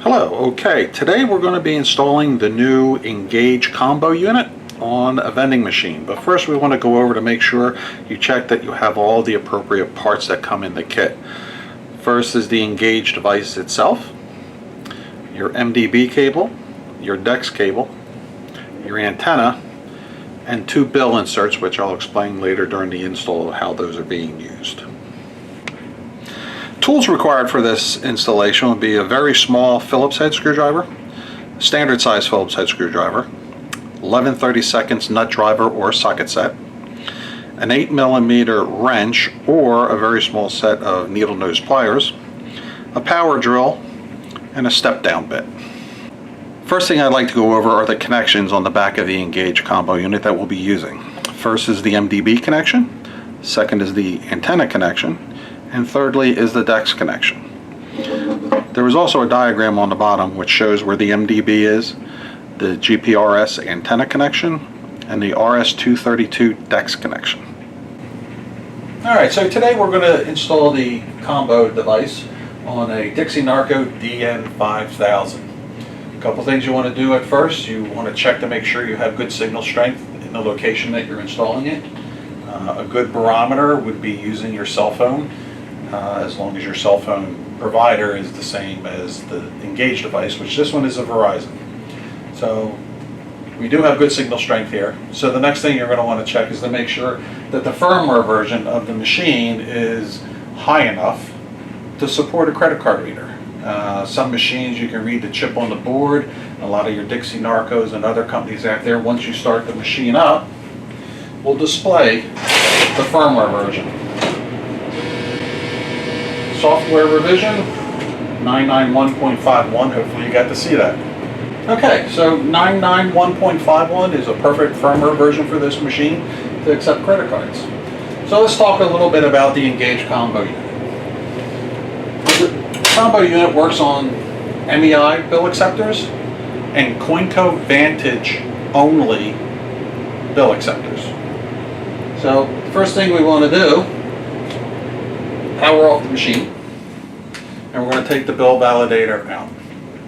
Hello, okay, today we're going to be installing the new Engage Combo unit on a vending machine. But first we want to go over to make sure you check that you have all the appropriate parts that come in the kit. First is the Engage device itself, your MDB cable, your DEX cable, your antenna, and two bill inserts, which I'll explain later during the install of how those are being used. Tools required for this installation would be a very small Phillips head screwdriver, standard size Phillips head screwdriver, 11/32 nut driver or socket set, an 8mm wrench or a very small set of needle nose pliers, a power drill, and a step down bit. First thing I'd like to go over are the connections on the back of the Engage Combo unit that we'll be using. First is the MDB connection, second is the antenna connection, and thirdly is the DEX connection. There is also a diagram on the bottom which shows where the MDB is, the GPRS antenna connection, and the RS-232 DEX connection. Alright, so today we're going to install the combo device on a Dixie Narco DN5000. A couple things you want to do at first. You want to check to make sure you have good signal strength in the location that you're installing it. A good barometer would be using your cell phone, as long as your cell phone provider is the same as the Engage device, which this one is a Verizon. So we do have good signal strength here. So the next thing you're going to want to check is to make sure that the firmware version of the machine is high enough to support a credit card reader. Some machines you can read the chip on the board. A lot of your Dixie Narcos and other companies out there, once you start the machine up, will display the firmware version. Software revision 991.51. Hopefully you got to see that. Okay, so 991.51 is a perfect firmware version for this machine to accept credit cards. So let's talk a little bit about the Engage Combo unit. The Combo unit works on MEI bill acceptors and Coinco Vantage only bill acceptors. So the first thing we want to do, power off the machine, and we're going to take the bill validator out.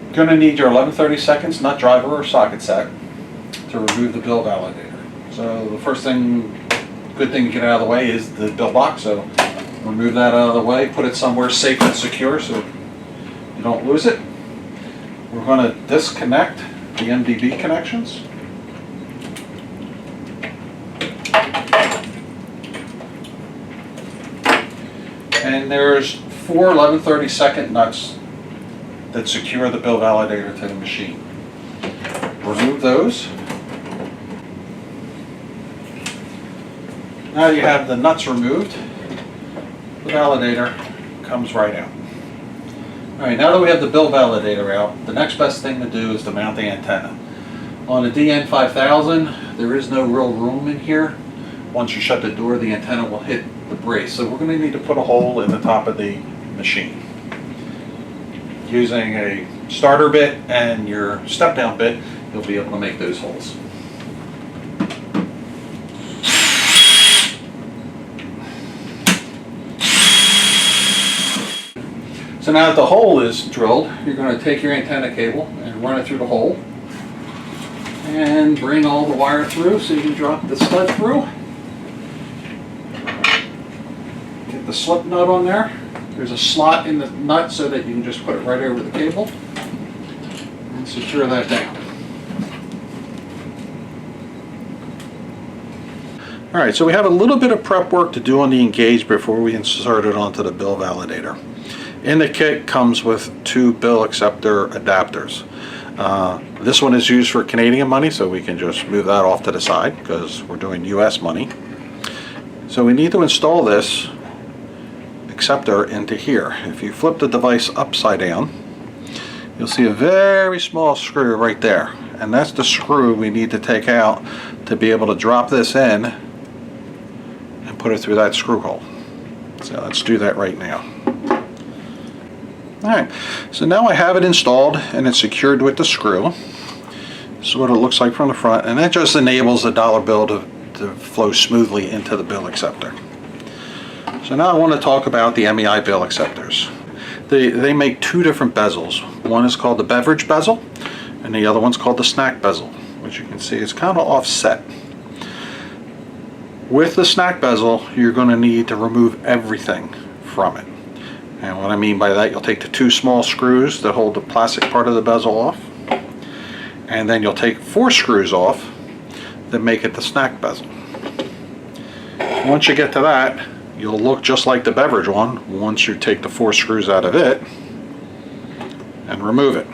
You're going to need your 11/32 nut driver or socket set to remove the bill validator. So the first thing, good thing to get out of the way is the bill box. So remove that out of the way, put it somewhere safe and secure so you don't lose it. We're going to disconnect the MDB connections. And there's four 11/32 nuts that secure the bill validator to the machine. Remove those. Now you have the nuts removed, the validator comes right out. Alright, now that we have the bill validator out, the next best thing to do is to mount the antenna. On a DN5000, there is no real room in here. Once you shut the door, the antenna will hit the brace. So we're going to need to put a hole in the top of the machine. Using a starter bit and your step down bit, you'll be able to make those holes. So now that the hole is drilled, you're going to take your antenna cable and run it through the hole and bring all the wire through so you can drop the stud through. Get the slip nut on there. There's a slot in the nut so that you can just put it right over the cable and secure that down. Alright, so we have a little bit of prep work to do on the Engage before we insert it onto the bill validator. In the kit comes with two bill acceptor adapters. This one is used for Canadian money, so we can just move that off to the side because we're doing US money. So we need to install this acceptor into here. If you flip the device upside down, you'll see a very small screw right there, and that's the screw we need to take out to be able to drop this in and put it through that screw hole. So let's do that right now. Alright, so now I have it installed and it's secured with the screw. This is what it looks like from the front, and that just enables the dollar bill to flow smoothly into the bill acceptor. So now I want to talk about the MEI bill acceptors. They make two different bezels. One is called the beverage bezel, and the other one's called the snack bezel, which you can see is kind of offset. With the snack bezel, you're going to need to remove everything from it. And what I mean by that, you'll take the two small screws that hold the plastic part of the bezel off, and then you'll take 4 screws off that make it the snack bezel. Once you get to that, you'll look just like the beverage one once you take the 4 screws out of it and remove it.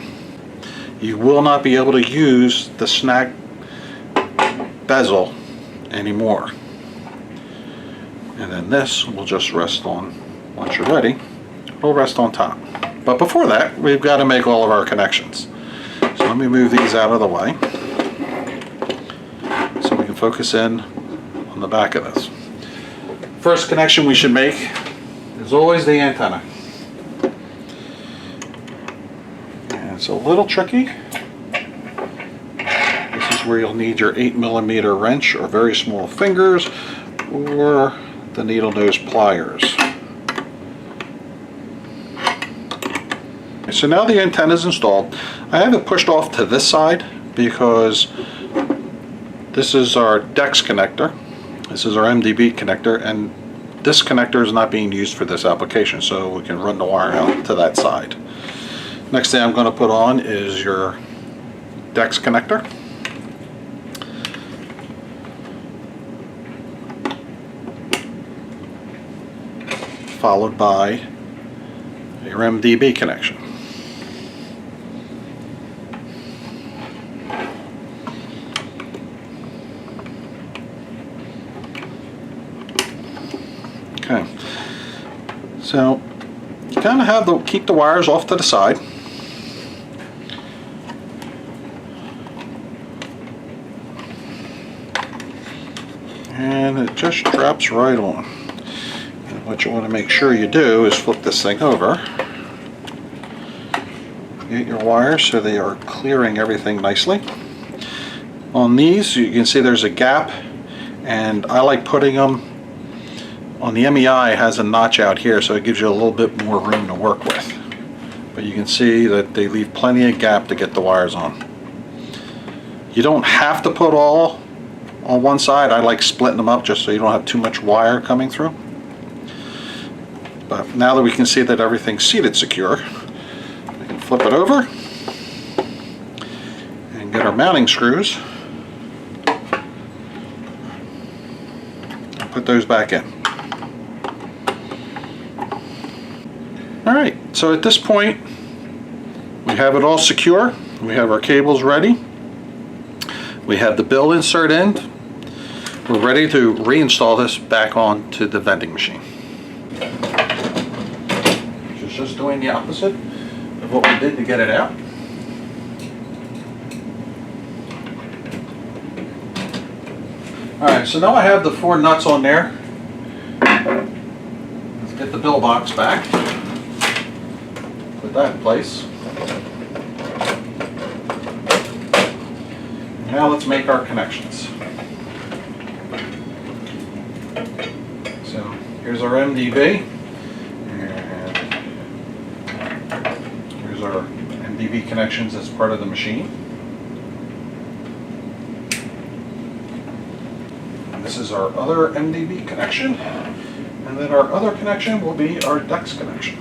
You will not be able to use the snack bezel anymore. And then this will just rest on, once you're ready, it'll rest on top. But before that, we've got to make all of our connections. So let me move these out of the way so we can focus in on the back of this. First connection we should make is always the antenna. And it's a little tricky. This is where you'll need your 8mm wrench or very small fingers or the needle nose pliers. So now the antenna is installed. I have it pushed off to this side because this is our DEX connector. This is our MDB connector, and this connector is not being used for this application, so we can run the wire out to that side. Next thing I'm going to put on is your DEX connector. Followed by your MDB connection. Okay, so you kind of have to keep the wires off to the side. And it just drops right on. And what you want to make sure you do is flip this thing over. Get your wires so they are clearing everything nicely. On these, you can see there's a gap, and I like putting them on the MEI. Has a notch out here, so it gives you a little bit more room to work with. But you can see that they leave plenty of gap to get the wires on. You don't have to put all on one side. I like splitting them up just so you don't have too much wire coming through. But now that we can see that everything's seated secure, we can flip it over and get our mounting screws and put those back in. Alright, so at this point we have it all secure. We have our cables ready. We have the bill insert in. We're ready to reinstall this back onto the vending machine. Which is just doing the opposite of what we did to get it out. Alright, so now I have the 4 nuts on there. Let's get the bill box back. Put that in place. Now let's make our connections. So here's our MDB, and here's our MDB connections as part of the machine. And this is our other MDB connection, and then our other connection will be our DEX connection.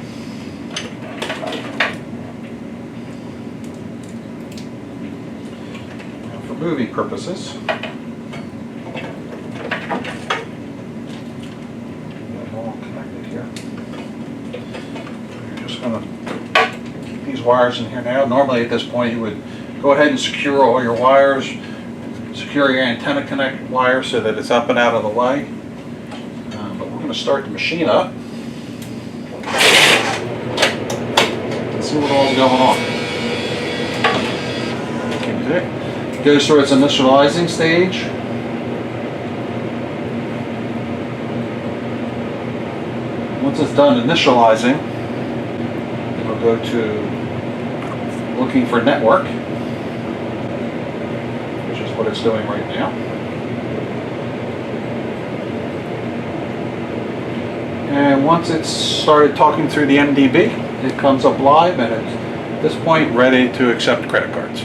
Movie purposes, all connected here. You're just going to keep these wires in here now. Normally at this point you would go ahead and secure all your wires, secure your antenna connect wire so that it's up and out of the way. But we're going to start the machine up and see what all's going on. Okay. Goes through its initializing stage. Once it's done initializing, it'll go to looking for network, which is what it's doing right now. And once it's started talking through the MDB, it comes up live and it's at this point ready to accept credit cards.